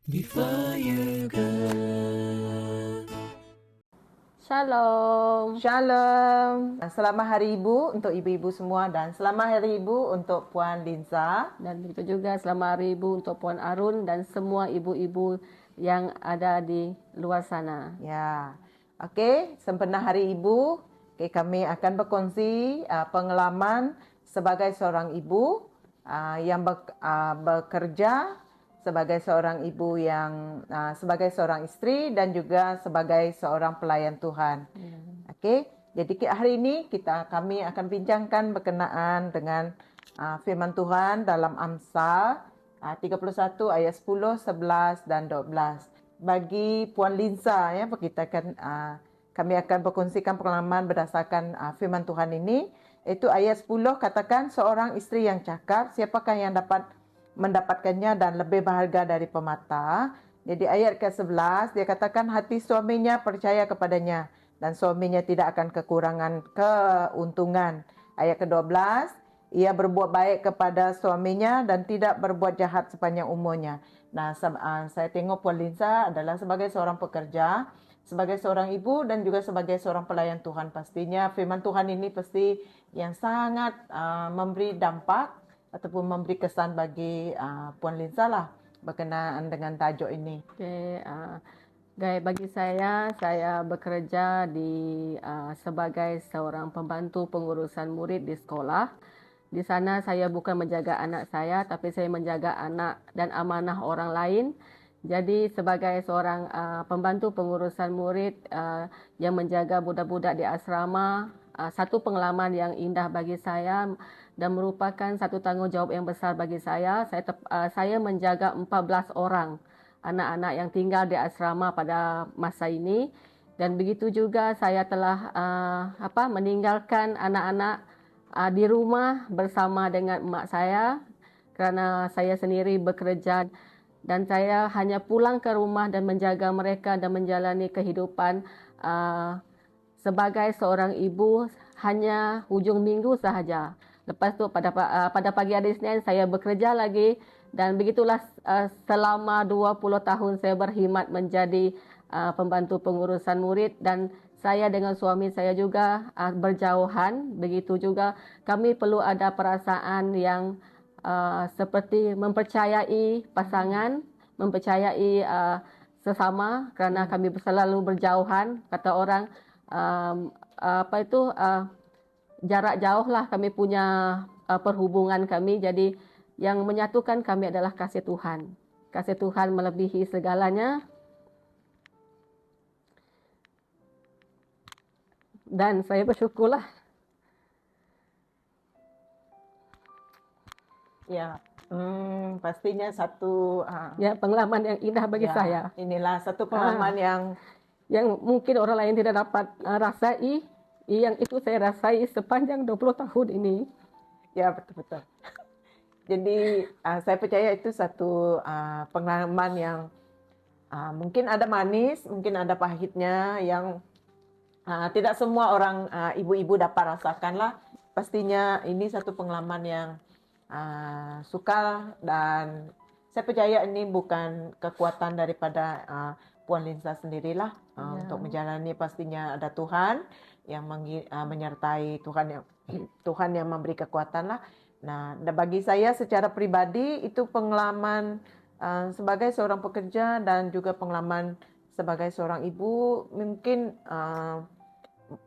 Di Fire Girl. Shalom. Shalom. Selamat Hari Ibu untuk ibu-ibu semua dan selamat Hari Ibu untuk Puan Linza. Dan begitu juga selamat Hari Ibu untuk Puan Arun dan semua ibu-ibu yang ada di luar sana. Ya. Okey, sempena Hari Ibu, kami akan berkongsi pengalaman sebagai seorang ibu yang bekerja, sebagai seorang ibu yang sebagai seorang isteri dan juga sebagai seorang pelayan Tuhan. Okey, jadi hari ini kami akan bincangkan berkenaan dengan firman Tuhan dalam Amsal 31 ayat 10, 11 dan 12. Bagi Puan Linza ya, kami akan berkongsikan pengalaman berdasarkan firman Tuhan ini. Itu ayat 10 katakan seorang isteri yang cakap, siapakah yang dapat mendapatkannya dan lebih berharga dari permata. Jadi ayat ke-11 dia katakan hati suaminya percaya kepadanya dan suaminya tidak akan kekurangan keuntungan. Ayat ke-12 ia berbuat baik kepada suaminya dan tidak berbuat jahat sepanjang umurnya. Nah, saya tengok Puan Linza adalah sebagai seorang pekerja, sebagai seorang ibu dan juga sebagai seorang pelayan Tuhan. Pastinya firman Tuhan ini pasti yang sangat memberi dampak ataupun memberi kesan bagi Puan Linza lah berkenaan dengan tajuk ini. Okey, bagi saya bekerja sebagai seorang pembantu pengurusan murid di sekolah. Di sana saya bukan menjaga anak saya, tapi saya menjaga anak dan amanah orang lain. Jadi sebagai seorang pembantu pengurusan murid yang menjaga budak-budak di asrama, satu pengalaman yang indah bagi saya dan merupakan satu tanggungjawab yang besar bagi saya. Saya menjaga 14 orang anak-anak yang tinggal di asrama pada masa ini, dan begitu juga saya telah meninggalkan anak-anak di rumah bersama dengan emak saya kerana saya sendiri bekerja, dan saya hanya pulang ke rumah dan menjaga mereka dan menjalani kehidupan sebagai seorang ibu hanya hujung minggu sahaja. Lepas tu pada pagi hari Isnin saya bekerja lagi, dan begitulah selama 20 tahun saya berkhidmat menjadi pembantu pengurusan murid, dan saya dengan suami saya juga berjauhan. Begitu juga kami perlu ada perasaan yang seperti mempercayai pasangan, mempercayai sesama, kerana kami selalu berjauhan. Kata orang jarak jauh lah kami punya perhubungan kami. Jadi yang menyatukan kami adalah kasih Tuhan. Kasih Tuhan melebihi segalanya. Dan saya bersyukurlah. Ya, pastinya satu Ya, pengalaman yang indah bagi saya. Inilah satu pengalaman yang mungkin orang lain tidak dapat rasai, yang itu saya rasai sepanjang 20 tahun ini. Ya, betul-betul. Jadi saya percaya itu satu pengalaman yang mungkin ada manis, mungkin ada pahitnya yang tidak semua orang ibu-ibu dapat rasakan lah. Pastinya ini satu pengalaman yang sukar, dan saya percaya ini bukan kekuatan daripada Puan Linza sendirilah untuk menjalani. Pastinya ada Tuhan yang menyertai, Tuhan yang memberi kekuatan lah. Nah, bagi saya secara pribadi itu pengalaman sebagai seorang pekerja dan juga pengalaman sebagai seorang ibu. Mungkin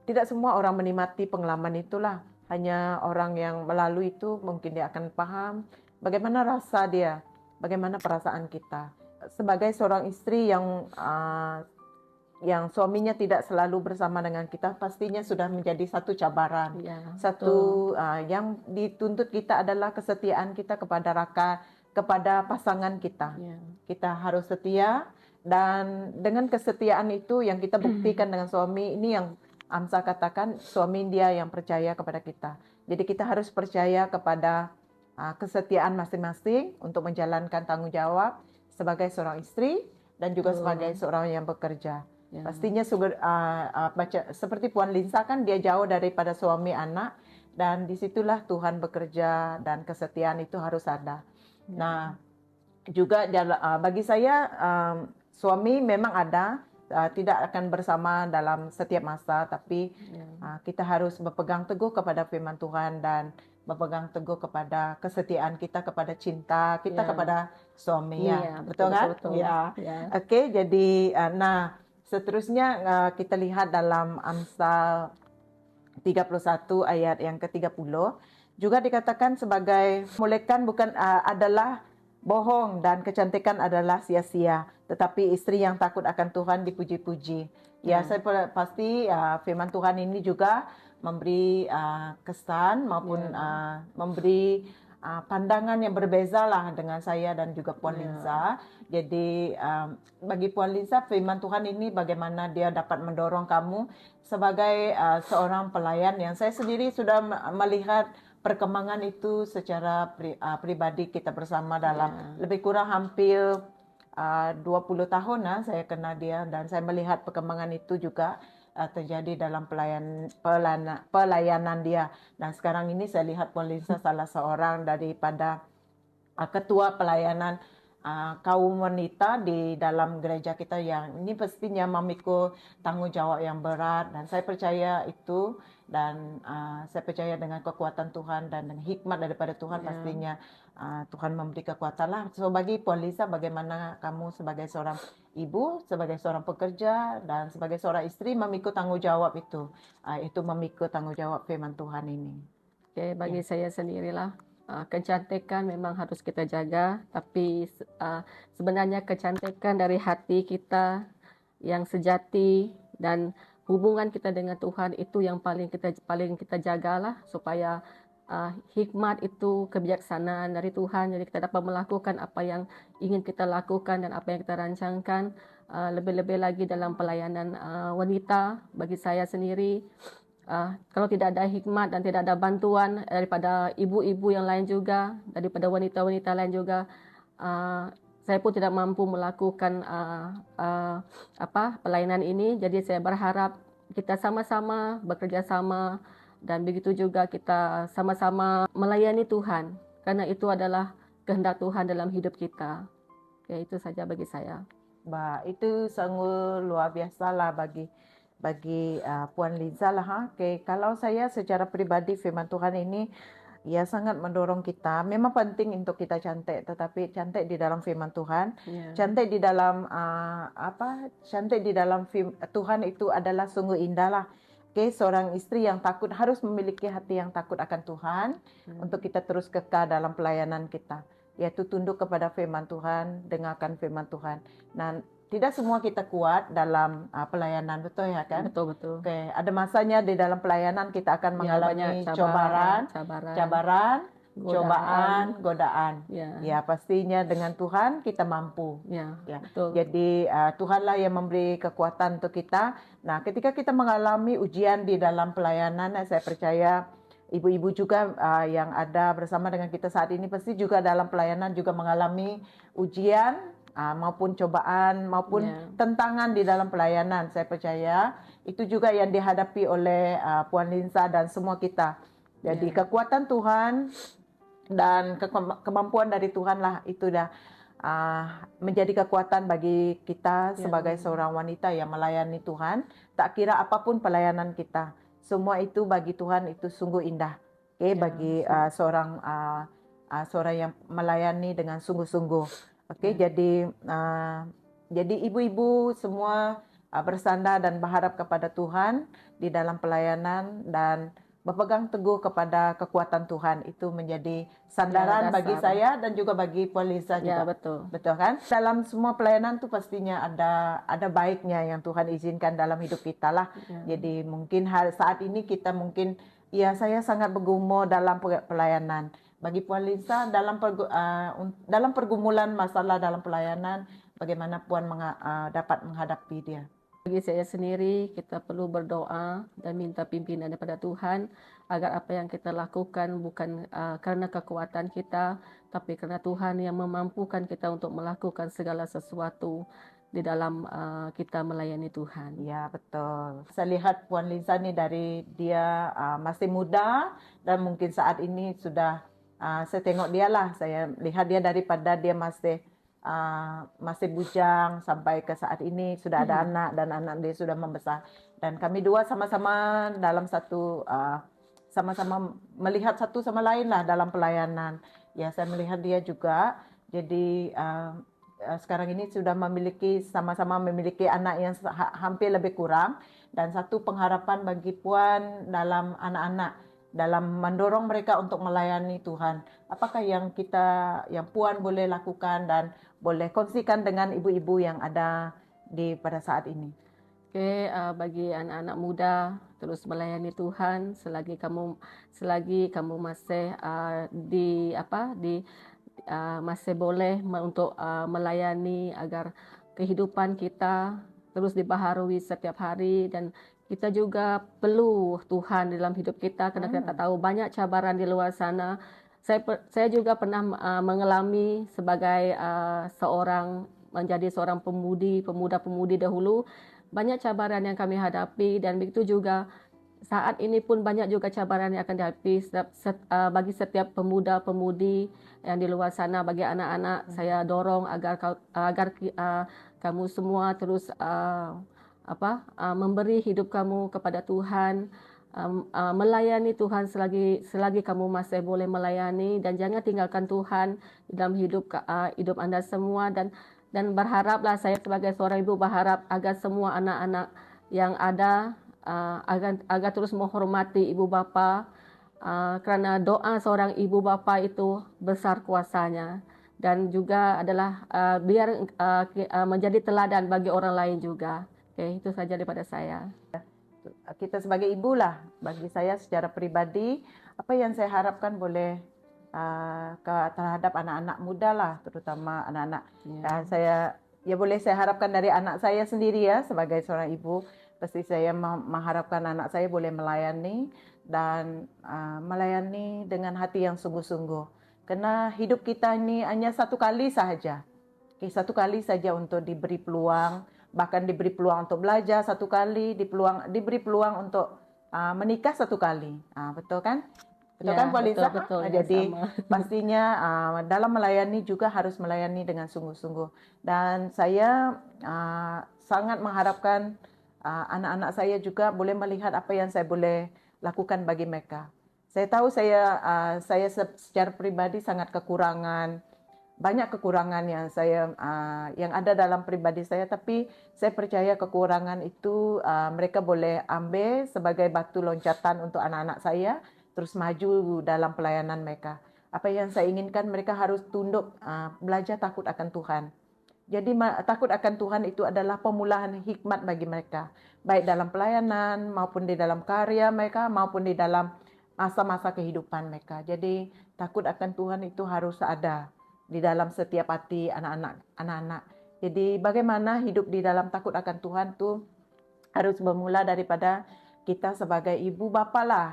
tidak semua orang menikmati pengalaman itulah. Hanya orang yang melalui itu mungkin dia akan paham bagaimana rasa dia, bagaimana perasaan kita. Sebagai seorang istri yang suaminya tidak selalu bersama dengan kita, pastinya sudah menjadi satu cabaran. Yang dituntut kita adalah kesetiaan kita kepada pasangan kita. Kita harus setia, dan dengan kesetiaan itu yang kita buktikan dengan suami ini, yang Amsa katakan suami dia yang percaya kepada kita. Jadi kita harus percaya kepada kesetiaan masing-masing untuk menjalankan tanggungjawab sebagai seorang istri dan juga sebagai seorang yang bekerja. Pastinya seperti Puan Linza kan, dia jauh daripada suami anak, dan disitulah Tuhan bekerja dan kesetiaan itu harus ada. Nah, juga bagi saya suami memang ada, tidak akan bersama dalam setiap masa, tapi kita harus berpegang teguh kepada firman Tuhan dan berpegang teguh kepada kesetiaan kita, kepada cinta kita kepada suami, ya, betul kan? Betul. Ya. Ya. Oke, jadi nah seterusnya kita lihat dalam Amsal 31 ayat yang ke-30 juga dikatakan sebagai mulaikan bukan adalah bohong dan kecantikan adalah sia-sia, tetapi istri yang takut akan Tuhan dipuji-puji. Ya, saya pasti firman Tuhan ini juga memberi kesan maupun memberi pandangan yang berbeza lah dengan saya dan juga Puan Linsa. Jadi bagi Puan Linsa, firman Tuhan ini bagaimana dia dapat mendorong kamu sebagai seorang pelayan yang saya sendiri sudah melihat perkembangan itu secara pribadi kita bersama dalam lebih kurang hampir 20 tahun saya kenal dia, dan saya melihat perkembangan itu juga terjadi dalam pelayanan dia. Dan sekarang ini saya lihat Puan Linsa salah seorang daripada ketua pelayanan kaum wanita di dalam gereja kita yang ini pastinya memikul tanggung jawab yang berat, dan saya percaya itu, dan saya percaya dengan kekuatan Tuhan dan dengan hikmat daripada Tuhan pastinya Tuhan memberi kekuatan lah. So bagi Puan Lisa, bagaimana kamu sebagai seorang ibu, sebagai seorang pekerja dan sebagai seorang istri memikul tanggung jawab itu memikul tanggung jawab firman Tuhan ini? Oke, bagi saya sendirilah, kecantikan memang harus kita jaga, tapi sebenarnya kecantikan dari hati kita yang sejati dan hubungan kita dengan Tuhan itu yang paling kita jagalah, supaya hikmat itu, kebijaksanaan dari Tuhan, jadi kita dapat melakukan apa yang ingin kita lakukan dan apa yang kita rancangkan. Lebih-lebih lagi dalam pelayanan wanita, bagi saya sendiri, kalau tidak ada hikmat dan tidak ada bantuan daripada ibu-ibu yang lain juga, daripada wanita-wanita lain juga, saya pun tidak mampu melakukan pelayanan ini. Jadi saya berharap kita sama-sama bekerja sama, dan begitu juga kita sama-sama melayani Tuhan, karena itu adalah kehendak Tuhan dalam hidup kita. Ya, itu saja bagi saya. Itu sangat luar biasa lah bagi Puan Liza lah. Kalau saya secara pribadi, firman Tuhan ini ya sangat mendorong kita. Memang penting untuk kita cantik, tetapi cantik di dalam firman Tuhan, cantik di dalam cantik di dalam Tuhan itu adalah sungguh indah lah. Seorang istri yang takut harus memiliki hati yang takut akan Tuhan untuk kita terus kekal dalam pelayanan kita, yaitu tunduk kepada firman Tuhan, dengarkan firman Tuhan. Nah, tidak semua kita kuat dalam pelayanan, betul ya kan? Betul. Ada masanya di dalam pelayanan kita akan mengalami cabaran, godaan. Ya, pastinya dengan Tuhan kita mampu. Ya. Betul. Jadi Tuhanlah yang memberi kekuatan untuk kita. Nah, ketika kita mengalami ujian di dalam pelayanan, saya percaya ibu-ibu juga yang ada bersama dengan kita saat ini pasti juga dalam pelayanan juga mengalami ujian maupun cobaan maupun tentangan di dalam pelayanan. Saya percaya itu juga yang dihadapi oleh Puan Linsa dan semua kita. Jadi kekuatan Tuhan dan kemampuan dari Tuhan lah itu dah menjadi kekuatan bagi kita sebagai seorang wanita yang melayani Tuhan. Tak kira apapun pelayanan kita, semua itu bagi Tuhan itu sungguh indah. Bagi seorang yang melayani dengan sungguh-sungguh. Jadi ibu-ibu semua bersandar dan berharap kepada Tuhan di dalam pelayanan dan berpegang teguh kepada kekuatan Tuhan. Itu menjadi sandaran bagi saya dan juga bagi Puan Lisa juga. Betul kan? Dalam semua pelayanan itu pastinya ada baiknya yang Tuhan izinkan dalam hidup kita lah. Jadi mungkin saat ini kita mungkin saya sangat bergumul dalam pelayanan. Bagi Puan Lisa dalam pergumulan masalah dalam pelayanan, bagaimana Puan dapat menghadapi dia? Bagi saya sendiri, kita perlu berdoa dan minta pimpinan daripada Tuhan agar apa yang kita lakukan bukan karena kekuatan kita, tapi karena Tuhan yang memampukan kita untuk melakukan segala sesuatu di dalam kita melayani Tuhan. Ya, betul. Saya lihat Puan Lisa ini dari dia masih muda dan mungkin saat ini sudah saya tengok dia lah. Saya lihat dia daripada dia masih masih bujang sampai ke saat ini sudah ada anak dan anak dia sudah membesar. Dan kami dua sama-sama dalam satu sama-sama melihat satu sama lain lah dalam pelayanan. Ya, saya melihat dia juga. Jadi sekarang ini sudah sama-sama memiliki anak yang hampir lebih kurang, dan satu pengharapan bagi Puan dalam anak-anak, dalam mendorong mereka untuk melayani Tuhan. Apakah yang Puan boleh lakukan dan boleh kongsikan dengan ibu-ibu yang ada pada saat ini? Oke, bagi anak-anak muda terus melayani Tuhan selagi kamu masih masih boleh untuk melayani agar kehidupan kita terus dibaharui setiap hari, dan kita juga perlu Tuhan dalam hidup kita karena kita tahu banyak cabaran di luar sana. Saya juga pernah mengalami sebagai menjadi seorang pemuda-pemudi dahulu. Banyak cabaran yang kami hadapi, dan begitu juga saat ini pun banyak juga cabaran yang akan dihadapi bagi setiap pemuda-pemudi yang di luar sana. Bagi anak-anak, saya dorong agar kamu semua terus memberi hidup kamu kepada Tuhan, melayani Tuhan selagi kamu masih boleh melayani, dan jangan tinggalkan Tuhan dalam hidup Anda semua. Dan berharaplah, saya sebagai seorang ibu berharap agar semua anak-anak yang ada agar terus menghormati ibu bapa, kerana doa seorang ibu bapa itu besar kuasanya, dan juga adalah biar menjadi teladan bagi orang lain juga. Oke, itu saja daripada saya. Kita sebagai ibu lah, bagi saya secara pribadi, apa yang saya harapkan boleh terhadap anak-anak muda lah, terutama anak-anak. Boleh saya harapkan dari anak saya sendiri ya, sebagai seorang ibu, pasti saya mengharapkan anak saya boleh melayani, dan melayani dengan hati yang sungguh-sungguh. Karena hidup kita ini hanya satu kali sahaja. Satu kali saja untuk diberi peluang, bahkan diberi peluang untuk belajar satu kali, diberi peluang untuk menikah satu kali. Betul kan? Betul kan, Puan Lisa? Betul, Jadi pastinya dalam melayani juga harus melayani dengan sungguh-sungguh. Dan saya sangat mengharapkan anak-anak saya juga boleh melihat apa yang saya boleh lakukan bagi mereka. Saya tahu saya secara pribadi sangat banyak kekurangan yang ada dalam pribadi saya, tapi saya percaya kekurangan itu mereka boleh ambil sebagai batu loncatan untuk anak-anak saya terus maju dalam pelayanan mereka. Apa yang saya inginkan, mereka harus tunduk, belajar takut akan Tuhan. Jadi takut akan Tuhan itu adalah pemulaan hikmat bagi mereka, baik dalam pelayanan maupun di dalam karya mereka maupun di dalam masa-masa kehidupan mereka. Jadi takut akan Tuhan itu harus ada di dalam setiap hati anak-anak. Jadi bagaimana hidup di dalam takut akan Tuhan itu harus bermula daripada kita sebagai ibu bapa lah.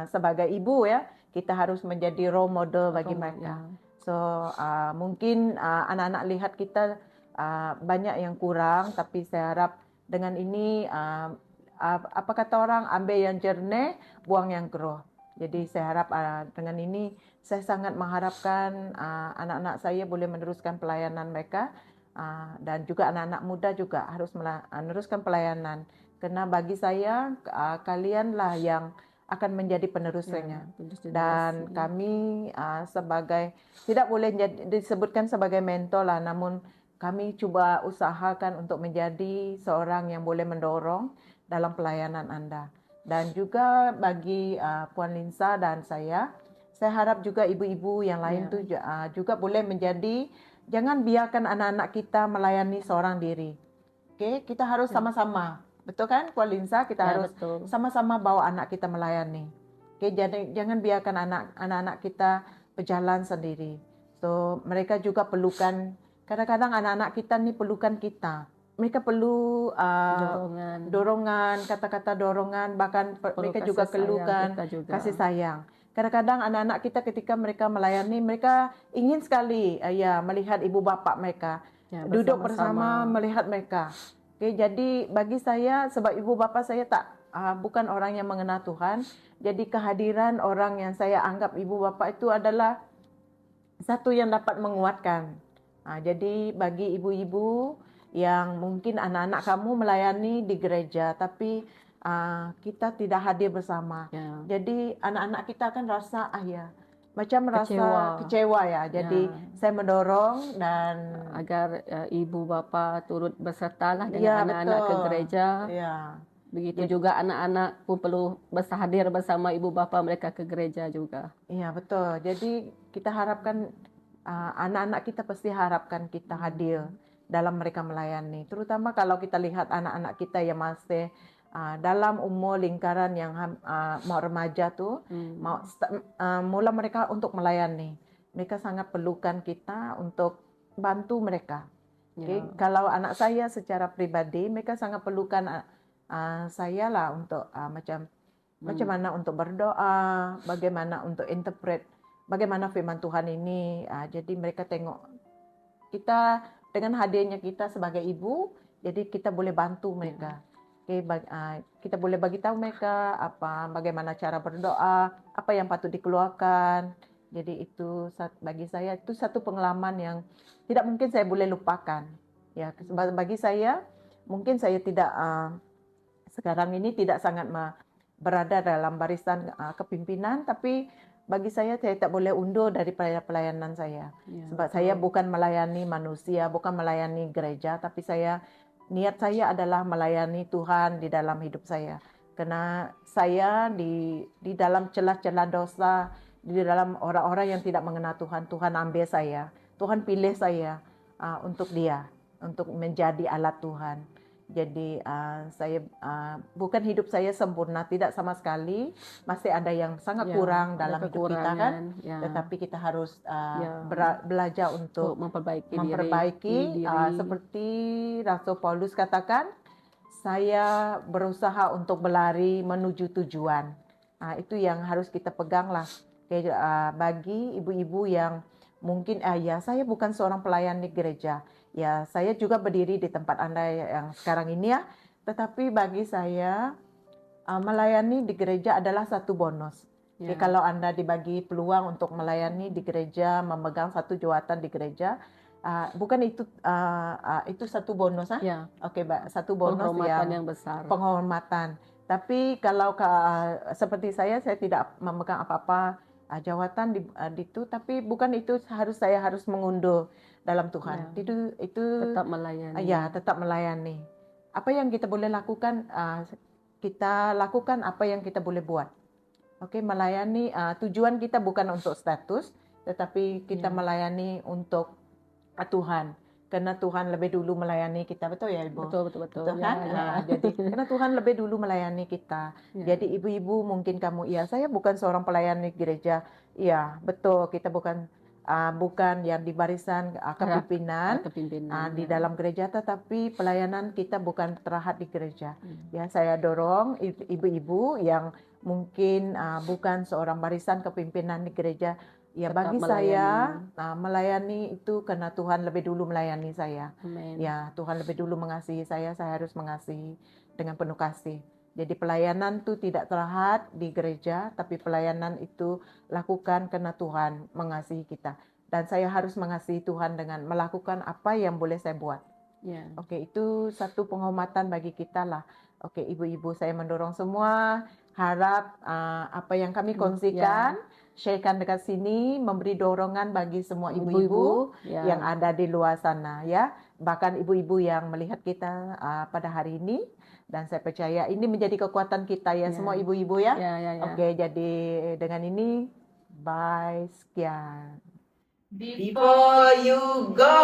Sebagai ibu ya, kita harus menjadi role model bagi mereka. So mungkin anak-anak lihat kita banyak yang kurang, tapi saya harap dengan ini apa kata orang, ambil yang jernih, buang yang keruh. Jadi saya harap dengan ini saya sangat mengharapkan anak-anak saya boleh meneruskan pelayanan mereka, dan juga anak-anak muda juga harus meneruskan pelayanan. Karena bagi saya kalianlah yang akan menjadi penerusnya. Dan kami sebagai, tidak boleh disebutkan sebagai mentor lah, namun kami coba usahakan untuk menjadi seorang yang boleh mendorong dalam pelayanan Anda. Dan juga bagi Puan Linsa dan saya harap juga ibu-ibu yang lain tuh juga boleh menjadi, jangan biarkan anak-anak kita melayani seorang diri. Oke, kita harus sama-sama. Betul kan, Puan Linsa? Kita harus sama-sama bawa anak kita melayani. Oke, jangan biarkan anak-anak kita berjalan sendiri. So, mereka juga perlukan, kadang-kadang anak-anak kita ni perlukan kita. Mereka perlu dorongan, kata-kata dorongan, bahkan mereka juga perlukan kasih sayang. Kadang-kadang anak-anak kita ketika mereka melayani, mereka ingin sekali melihat ibu bapa mereka, duduk bersama melihat mereka. Okay, jadi bagi saya, sebab ibu bapa saya bukan orang yang mengenal Tuhan, jadi kehadiran orang yang saya anggap ibu bapa itu adalah satu yang dapat menguatkan. Jadi bagi ibu-ibu yang mungkin anak-anak kamu melayani di gereja, tapi kita tidak hadir bersama. Ya. Jadi anak-anak kita akan rasa ya macam Kecewa. rasa kecewa ya. Jadi saya mendorong dan Agar ibu bapa turut bersertalah dengan ya anak-anak ke betul. gereja. Ya. Begitu juga anak-anak pun perlu berhadir bersama ibu bapa mereka ke gereja juga. Iya betul. Jadi kita harapkan anak-anak kita pasti harapkan kita hadir dalam mereka melayani. Terutama kalau kita lihat anak-anak kita yang masih dalam umur lingkaran yang mau remaja tuh, mula mereka untuk melayani. Mereka sangat perlukan kita untuk bantu mereka. Okay? Kalau anak saya secara pribadi, mereka sangat perlukan saya lah untuk macam mana untuk berdoa, bagaimana untuk interpret, bagaimana firman Tuhan ini. Jadi mereka tengok kita dengan hadirnya kita sebagai ibu, jadi kita boleh bantu mereka. Okay, kita boleh bagi tahu mereka bagaimana cara berdoa, apa yang patut dikeluarkan. Jadi itu bagi saya itu satu pengalaman yang tidak mungkin saya boleh lupakan. Ya, bagi saya mungkin saya tidak sekarang ini tidak sangat berada dalam barisan kepimpinan, tapi bagi saya tak boleh undur dari pelayanan saya. Sebab saya bukan melayani manusia, bukan melayani gereja, tapi niat saya adalah melayani Tuhan di dalam hidup saya. Karena saya di dalam celah-celah dosa, di dalam orang-orang yang tidak mengenal Tuhan, Tuhan ambil saya, Tuhan pilih saya untuk Dia, untuk menjadi alat Tuhan. Jadi saya bukan hidup saya sempurna, tidak sama sekali, masih ada yang sangat kurang dalam hidup kita kan. Tetapi kita harus belajar untuk memperbaiki diri. Seperti Rasul Paulus katakan, saya berusaha untuk berlari menuju tujuan. Itu yang harus kita pegang lah. Bagi ibu-ibu yang mungkin ya saya bukan seorang pelayan di gereja. Ya, saya juga berdiri di tempat Anda yang sekarang ini ya. Tetapi bagi saya melayani di gereja adalah satu bonus. Jadi kalau Anda dibagi peluang untuk melayani di gereja, memegang satu jawatan di gereja, bukan itu itu satu bonus Oke, satu bonus penghormatan yang besar. Penghormatan. Tapi kalau seperti saya tidak memegang apa-apa jawatan di itu, tapi bukan itu saya harus mengundur dalam Tuhan. Itu tetap melayani. Ya, tetap melayani. Apa yang kita boleh lakukan, kita lakukan apa yang kita boleh buat. Oke, melayani tujuan kita bukan untuk status, tetapi kita melayani untuk Tuhan. Karena Tuhan lebih dulu melayani kita, betul ya Ibu? Betul kan? Jadi karena Tuhan lebih dulu melayani kita. Jadi ibu-ibu mungkin kamu, saya bukan seorang pelayan di gereja. Iya, betul, kita bukan yang di barisan kepimpinan di dalam gereja, tetapi pelayanan kita bukan terhad di gereja. Ya, saya dorong ibu-ibu yang mungkin bukan seorang barisan kepimpinan di gereja. Ya, bagi saya melayani itu karena Tuhan lebih dulu melayani saya. Amen. Ya, Tuhan lebih dulu mengasihi saya harus mengasihi dengan penuh kasih. Jadi pelayanan itu tidak terhad di gereja, tapi pelayanan itu lakukan karena Tuhan mengasihi kita. Dan saya harus mengasihi Tuhan dengan melakukan apa yang boleh saya buat. Oke, itu satu penghormatan bagi kita lah. Oke, ibu-ibu, saya mendorong semua, harap apa yang kami kongsikan, sharekan dekat sini, memberi dorongan bagi semua ibu-ibu yang ada di luar sana ya. Bahkan ibu-ibu yang melihat kita pada hari ini, dan saya percaya ini menjadi kekuatan kita ya, semua ibu-ibu ya. Oke, jadi dengan ini bye, sekian. Before you go.